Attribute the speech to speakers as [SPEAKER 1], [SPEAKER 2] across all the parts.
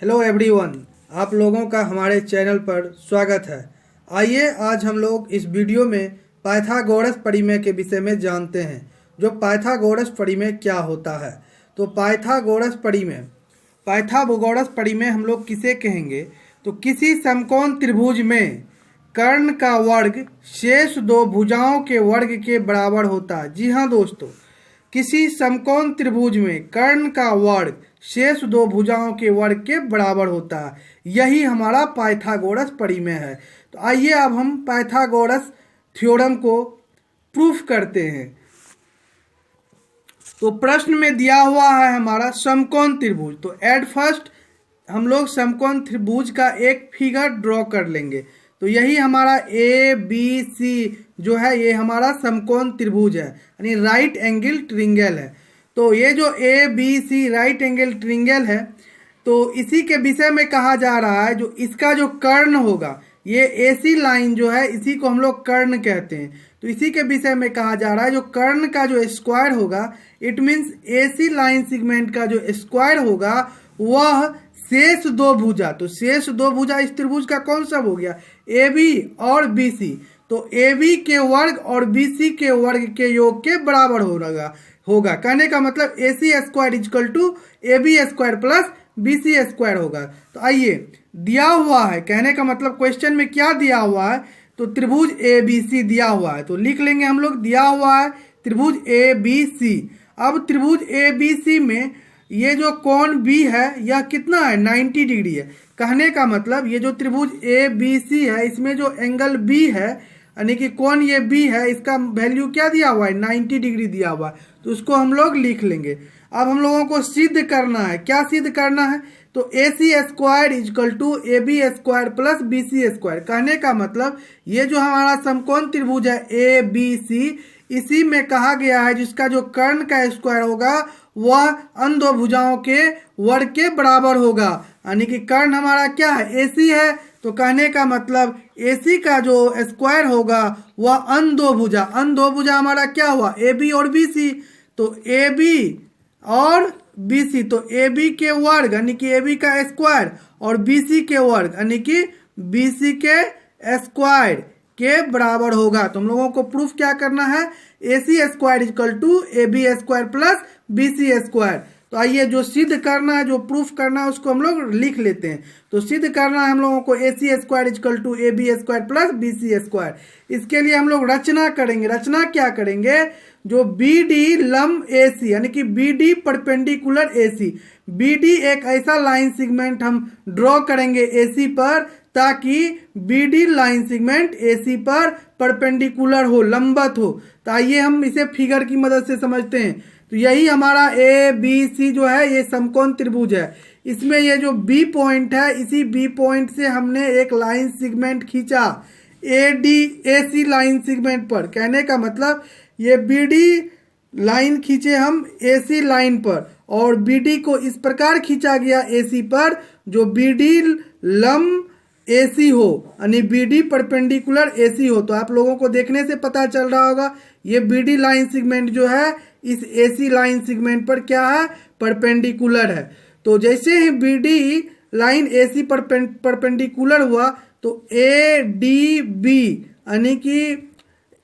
[SPEAKER 1] Hello everyone, आप लोगों का हमारे चैनल पर स्वागत है। आइए आज हम लोग इस वीडियो में पाइथागोरस परिमेय के विषय में जानते हैं। जो पाइथागोरस परिमेय क्या होता है। तो पाइथागोरस परिमेय हम लोग किसे कहेंगे। तो किसी समकोण त्रिभुज में कर्ण का वर्ग शेष दो भुजाओं के वर्ग के बराबर होता है। जी हाँ दोस्तों, किसी समकोण त्रिभुज में कर्ण का वर्ग शेष दो भुजाओं के वर्ग के बराबर होता है। यही हमारा पाइथागोरस परिमेय है। तो आइए अब हम पाइथागोरस थ्योरम को प्रूफ करते हैं। तो प्रश्न में दिया हुआ है हमारा समकोण त्रिभुज। तो एट फर्स्ट हम लोग समकोण त्रिभुज का एक फिगर ड्रॉ कर लेंगे। तो यही हमारा ए बी सी जो है ये हमारा समकोण त्रिभुज है, यानी राइट एंगल ट्रिंगल है। तो ये जो A B C right angle triangle है, तो इसी के विषय में कहा जा रहा है। जो इसका जो कर्ण होगा, ये एसी लाइन जो है इसी को हम लोग कर्ण कहते हैं। तो इसी के विषय में कहा जा रहा है जो कर्ण का जो स्क्वायर होगा, it means AC line segment का जो स्क्वायर होगा वह शेष दो भुजा। तो शेष दो भुजा इस त्रिभुज का कौन सा हो गया, ए बी और बी सी। तो ए बी के वर्ग और बी सी के वर्ग के योग के बराबर होगा। कहने का मतलब A C square is equal to A B square plus B C square होगा। तो आइए दिया हुआ है, कहने का मतलब क्वेश्चन में क्या दिया हुआ है। तो त्रिभुज ए बी सी दिया हुआ है, तो लिख लेंगे हम लोग। दिया हुआ है त्रिभुज ए बी सी। अब त्रिभुज ए बी सी में ये जो कोण बी है यह कितना है, 90 डिग्री है। कहने का मतलब ये जो त्रिभुज ए बी सी है इसमें जो एंगल बी है, यानी कि कोण ये बी है, इसका वैल्यू क्या दिया हुआ है, 90 डिग्री दिया हुआ है। तो उसको हम लोग लिख लेंगे। अब हम लोगों को सिद्ध करना है। क्या सिद्ध करना है, तो A C square is equal to A B square plus B C square. कहने का मतलब ये जो हमारा समकोण त्रिभुज है ए बी सी, इसी में कहा गया है जिसका जो कर्ण का स्क्वायर होगा वह अन्य दो भुजाओं के वर्ग के बराबर होगा। यानी कि कर्ण हमारा क्या है, एसी है। तो कहने का मतलब एसी का जो स्क्वायर होगा वह अन्य दो भुजा हमारा क्या हुआ, ए बी और बी सी। तो ए बी और बी सी, तो ए बी के वर्ग यानी कि ए बी का स्क्वायर और बी सी के वर्ग यानी कि बी सी के स्क्वायर के बराबर होगा। तो हम लोगों को प्रूफ क्या करना है, A C square is equal to A B square plus B C square. तो आइए जो सिद्ध करना है, जो प्रूफ करना है उसको हम लोग लिख लेते हैं। तो सिद्ध करना है हम लोगों को A C square is equal to A B square plus B C square. इसके लिए हम लोग रचना करेंगे। रचना क्या करेंगे, जो बी डी लंब ए सी यानी कि B D perpendicular A C. B D एक ऐसा लाइन सेगमेंट हम ड्रॉ करेंगे ए सी पर, ताकि B D line segment A C पर परपेंडिकुलर हो, लंबवत हो। तो आइए हम इसे फिगर की मदद से समझते हैं। तो यही हमारा ए बी सी जो है ये समकोण त्रिभुज है। इसमें ये जो बी पॉइंट है, इसी बी पॉइंट से हमने एक लाइन सेगमेंट खींचा A D A C line segment पर। कहने का मतलब ये बी डी लाइन खींचे हम ए सी लाइन पर, और बी डी को इस प्रकार खींचा गया ए सी पर जो बी डी लंब एसी हो, यानी बी डी परपेंडिकुलर एसी हो। तो आप लोगों को देखने से पता चल रहा होगा ये बी डी लाइन सेगमेंट जो है इस एसी लाइन सेगमेंट पर क्या है, परपेंडिकुलर है। तो जैसे ही बी डी लाइन एसी पर परपेंडिकुलर हुआ तो ए डी बी यानी कि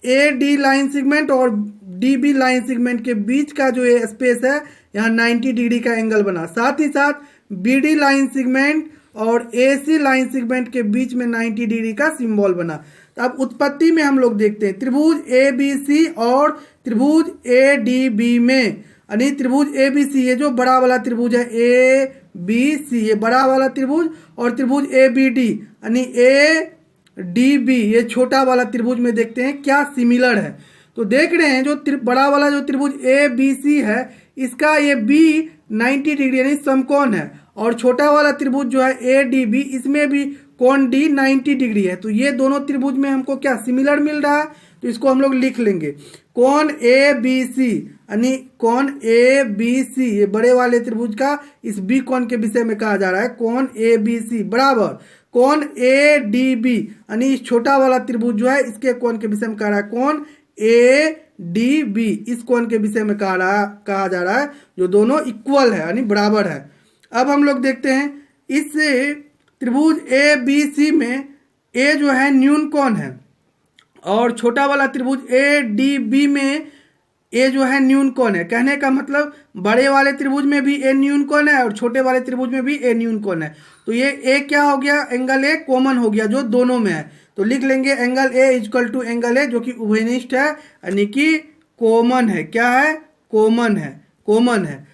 [SPEAKER 1] ए डी लाइन सेगमेंट और डी बी लाइन सेगमेंट के बीच का जो ये स्पेस है यहाँ 90 डिग्री का एंगल बना। साथ ही साथ बी डी लाइन सेगमेंट और एसी लाइन सेगमेंट के बीच में 90 डिग्री का सिंबल बना। तो अब उत्पत्ति में हम लोग देखते हैं त्रिभुज ए बी सी और त्रिभुज ए डी बी में, यानी त्रिभुज ए बी सी ये जो बड़ा वाला त्रिभुज है ए बी सी, ये बड़ा वाला त्रिभुज, और त्रिभुज ए बी डी यानी ए डी बी ये छोटा वाला त्रिभुज में देखते हैं क्या सिमिलर है। तो देख रहे हैं जो बड़ा वाला जो त्रिभुज ए बी सी है इसका ये बी 90 डिग्री यानी समकोण है, और छोटा वाला त्रिभुज जो है ए डी बी इसमें भी कोण डी 90 डिग्री है। तो ये दोनों त्रिभुज में हमको क्या सिमिलर मिल रहा है। तो इसको हम लोग लिख लेंगे। कोण ए बी सी यानी कोण ए बी सी ये बड़े वाले त्रिभुज का इस बी कोण के विषय में कहा जा रहा है, कोण ए बी सी बराबर कोण ए डी बी यानी इस छोटा वाला त्रिभुज जो है इसके कोण के विषय में कहा रहा है कोण ए डी बी, इस कोण के विषय में कहा जा रहा है जो दोनों इक्वल है यानी बराबर है। अब हम लोग देखते हैं इस त्रिभुज ए बी सी में ए जो है न्यून कोण है और छोटा वाला त्रिभुज ए डी बी में ए जो है न्यून कोण है। कहने का मतलब बड़े वाले त्रिभुज में भी ए न्यून कोण है और छोटे वाले त्रिभुज में भी ए न्यून कोण है। तो ये ए क्या हो गया, एंगल ए कॉमन हो गया जो दोनों में है। तो लिख लेंगे angle A equal to angle A जो कि उभयनिष्ठ है यानी कि कॉमन है। क्या है, कॉमन है, कॉमन है।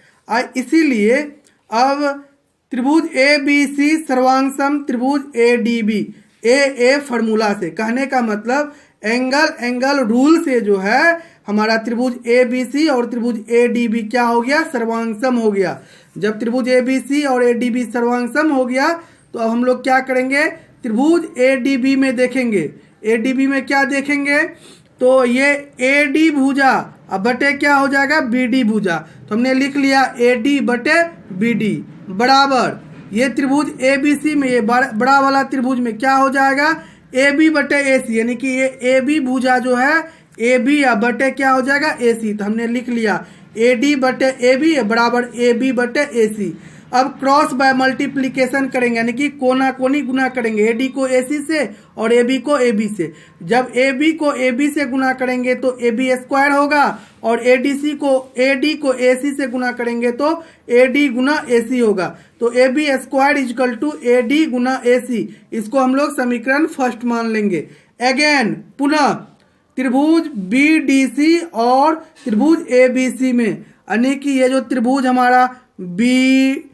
[SPEAKER 1] इसीलिए अब त्रिभुज ए बी सी सर्वांग सम त्रिभुज A D B A formula से, कहने का मतलब एंगल रूल से जो है हमारा त्रिभुज ए बी सी और त्रिभुज ए डी बी क्या हो गया, सर्वांग सम हो गया। जब त्रिभुज ए बी सी और ए डी बी सर्वांग सम हो गया तो अब हम लोग क्या करेंगे, त्रिभुज ए डी बी में देखेंगे। ए डी बी में क्या देखेंगे, तो ये ए डी भुजा अब बटे क्या हो जाएगा, बी डी भुजा। तो हमने लिख लिया ए डी बटे बी डी बराबर ये त्रिभुज ए बी सी में ये बड़ा वाला त्रिभुज में क्या हो जाएगा, ए बी बटे ए सी, यानी कि ये ए बी भुजा जो है ए बी या बटे क्या हो जाएगा ए सी। तो हमने लिख लिया ए डी बटे ए बी बराबर ए बी बटे ए सी। अब क्रॉस बाय मल्टीप्लीकेशन करेंगे यानी कि कोना कोनी गुना करेंगे, ए डी को ए सी से और ए बी को ए बी से। जब ए बी को ए बी से गुना करेंगे तो ए बी स्क्वायर होगा और ए डी को ए सी से गुना करेंगे तो ए डी गुना ए सी होगा। तो A B square is equal to A D गुना ए सी, इसको हम लोग समीकरण फर्स्ट मान लेंगे। अगेन पुनः त्रिभुज बी डी सी और त्रिभुज ए बी सी में, यानी कि ये जो त्रिभुज हमारा बी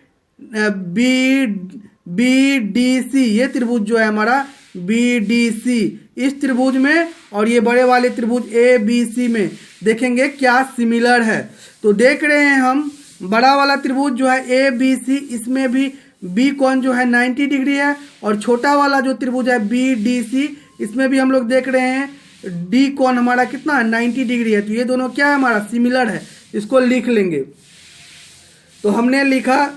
[SPEAKER 1] डी सी, ये त्रिभुज जो है हमारा बी डी सी, इस त्रिभुज में और ये बड़े वाले त्रिभुज ए बी सी में देखेंगे क्या सिमिलर है। तो देख रहे हैं हम बड़ा वाला त्रिभुज जो है ए बी सी, इसमें भी बी कोण जो है 90 डिग्री है और छोटा वाला जो त्रिभुज है बी डी सी, इसमें भी हम लोग देख रहे हैं डी कोण हमारा कितना है 90 डिग्री है। तो ये दोनों क्या है हमारा सिमिलर है, इसको लिख लेंगे। तो हमने लिखा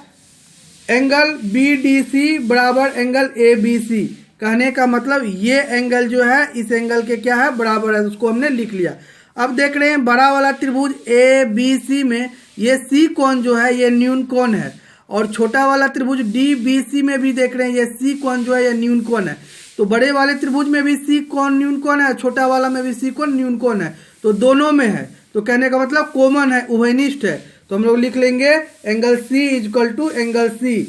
[SPEAKER 1] एंगल बी डी सी बराबर एंगल ए बी सी, कहने का मतलब ये एंगल जो है इस एंगल के क्या है बराबर है, उसको हमने लिख लिया। अब देख रहे हैं बड़ा वाला त्रिभुज ए बी सी में ये सी कोण जो है ये न्यून कोण है और छोटा वाला त्रिभुज डी बी सी में भी देख रहे हैं ये सी कोण जो है ये न्यून कोण है। तो बड़े वाले त्रिभुज में भी सी कोण न्यून कोण है, छोटा वाला में भी सी कोण न्यून कोण है, तो दोनों में है। तो कहने का मतलब कॉमन है, उभयनिष्ठ है। तो हम लोग लिख लेंगे angle C equal to angle C.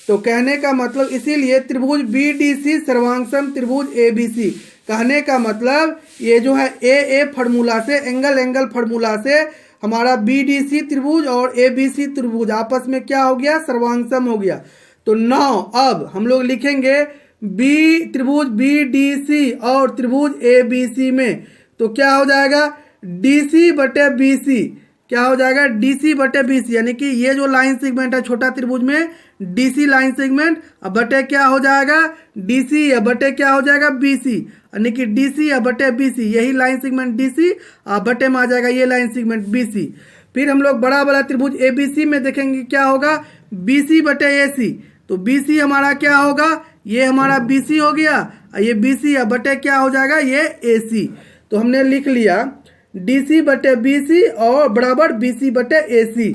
[SPEAKER 1] तो कहने का मतलब इसीलिए त्रिभुज बी डी सी सर्वांग सम त्रिभुज ए बी सी, कहने का मतलब ये जो है ए फार्मूला से एंगल फार्मूला से हमारा बी डी सी त्रिभुज और ए बी सी त्रिभुज आपस में क्या हो गया, सर्वांग सम हो गया। तो नाउ अब हम लोग लिखेंगे त्रिभुज बी डी सी और त्रिभुज ए बी सी में, तो क्या हो जाएगा डी सी बटे बी सी, क्या हो जाएगा डी सी बटे बी सी, यानी कि ये जो लाइन सेगमेंट है छोटा त्रिभुज में डी सी लाइन सेगमेंट अब बटे क्या हो जाएगा डी सी या बटे क्या हो जाएगा बी सी, यानी कि डी सी या बटे बी सी, यही लाइन सेगमेंट डी सी और बटे में आ जाएगा ये लाइन सेगमेंट बी सी। फिर हम लोग बड़ा वाला त्रिभुज ए बी सी में देखेंगे क्या होगा बी सी बटे ए सी। तो बी सी हमारा क्या होगा, ये हमारा बी सी हो गया, ये बी सी या बटे क्या हो जाएगा ये ए सी। तो हमने लिख लिया डी सी बटे बी सी और बराबर बी सी बटे ए सी।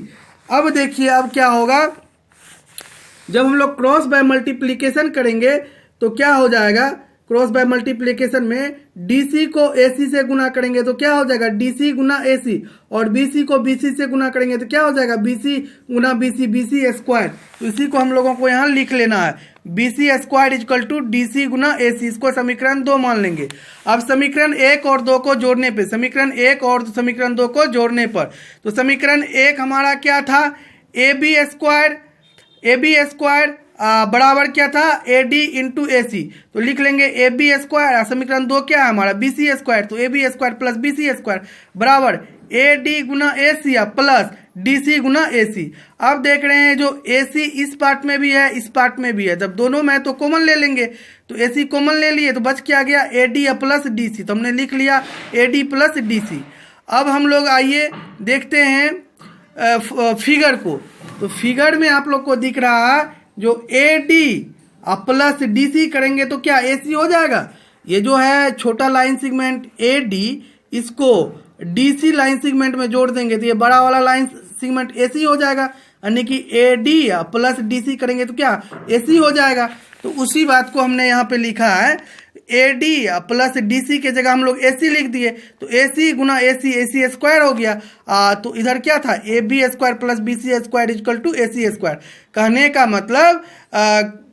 [SPEAKER 1] अब देखिए अब क्या होगा, जब हम लोग क्रॉस बाय मल्टीप्लीकेशन करेंगे तो क्या हो जाएगा, क्रॉस बाय मल्टीप्लीकेशन में डीसी को एसी से गुना करेंगे तो क्या हो जाएगा डीसी गुना एसी और बीसी को बीसी से गुना करेंगे तो क्या हो जाएगा बीसी गुना बीसी, बीसी स्क्वायर। तो इसी को हम लोगों को यहाँ लिख लेना है, BC square equal to DC गुना एसी, इसको समीकरण 2 मान लेंगे। अब समीकरण 1 और 2 को जोड़ने पे, समीकरण 1 और समीकरण 2 को जोड़ने पर, तो समीकरण 1 हमारा क्या था ए बी स्क्वायर बराबर क्या था ए डी इंटू ए सी। तो लिख लेंगे ए बी स्क्वायर, समीकरण 2 क्या है हमारा बी सी स्क्वायर, तो A B square plus B C square बराबर ए डी गुना A C plus D C गुना ए सी। अब देख रहे हैं जो ए सी इस पार्ट में भी है इस पार्ट में भी है, जब दोनों में है तो कॉमन ले लेंगे, तो ए सी कॉमन ले लिए तो बच क्या गया A D plus D C. तो हमने लिख लिया A D plus D C. अब हम लोग आइए देखते हैं फिगर को, तो फिगर में आप लोग को दिख रहा है जो A D plus D C करेंगे तो क्या ए सी हो जाएगा। ये जो है छोटा लाइन सेगमेंट ए डी इसको डी सी लाइन सेगमेंट में जोड़ देंगे तो ये बड़ा वाला लाइन सेगमेंट ए सी हो जाएगा। यानी कि AD प्लस DC करेंगे तो क्या AC हो जाएगा। तो उसी बात को हमने यहाँ पे लिखा है, AD प्लस DC के जगह हम लोग AC लिख दिए, तो AC गुना AC, AC स्क्वायर हो गया। तो इधर क्या था, AB square plus BC square equal to AC square. कहने का मतलब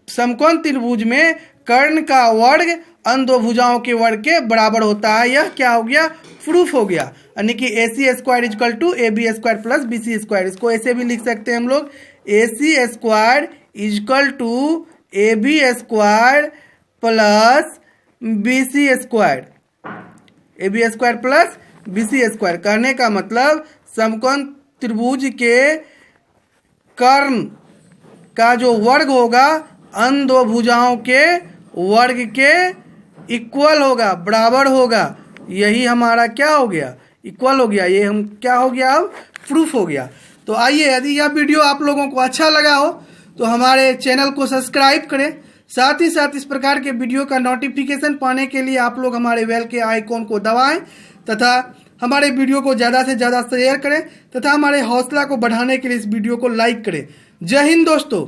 [SPEAKER 1] समकोण त्रिभुज में कर्ण का वर्ग अन्य दो भुजाओं के वर्ग के बराबर होता है। यह क्या हो गया, प्रूफ हो गया। यानी कि AC square equal to AB square plus BC square. इसको ऐसे भी लिख सकते हैं हम लोग, AC square equal to AB square plus BC square, AB square plus BC square. कहने का मतलब समकोण त्रिभुज के कर्ण का जो वर्ग होगा अन्य दो भुजाओं के वर्ग के इक्वल होगा, बराबर होगा। यही हमारा क्या हो गया, इक्वल हो गया। ये हम क्या हो गया, अब प्रूफ हो गया। तो आइए, यदि यह वीडियो आप लोगों को अच्छा लगा हो तो हमारे चैनल को सब्सक्राइब करें। साथ ही साथ इस प्रकार के वीडियो का नोटिफिकेशन पाने के लिए आप लोग हमारे बेल के आइकॉन को दबाएं तथा हमारे वीडियो को ज़्यादा से ज़्यादा शेयर करें तथा हमारे हौसला को बढ़ाने के लिए इस वीडियो को लाइक करें। जय हिंद दोस्तों।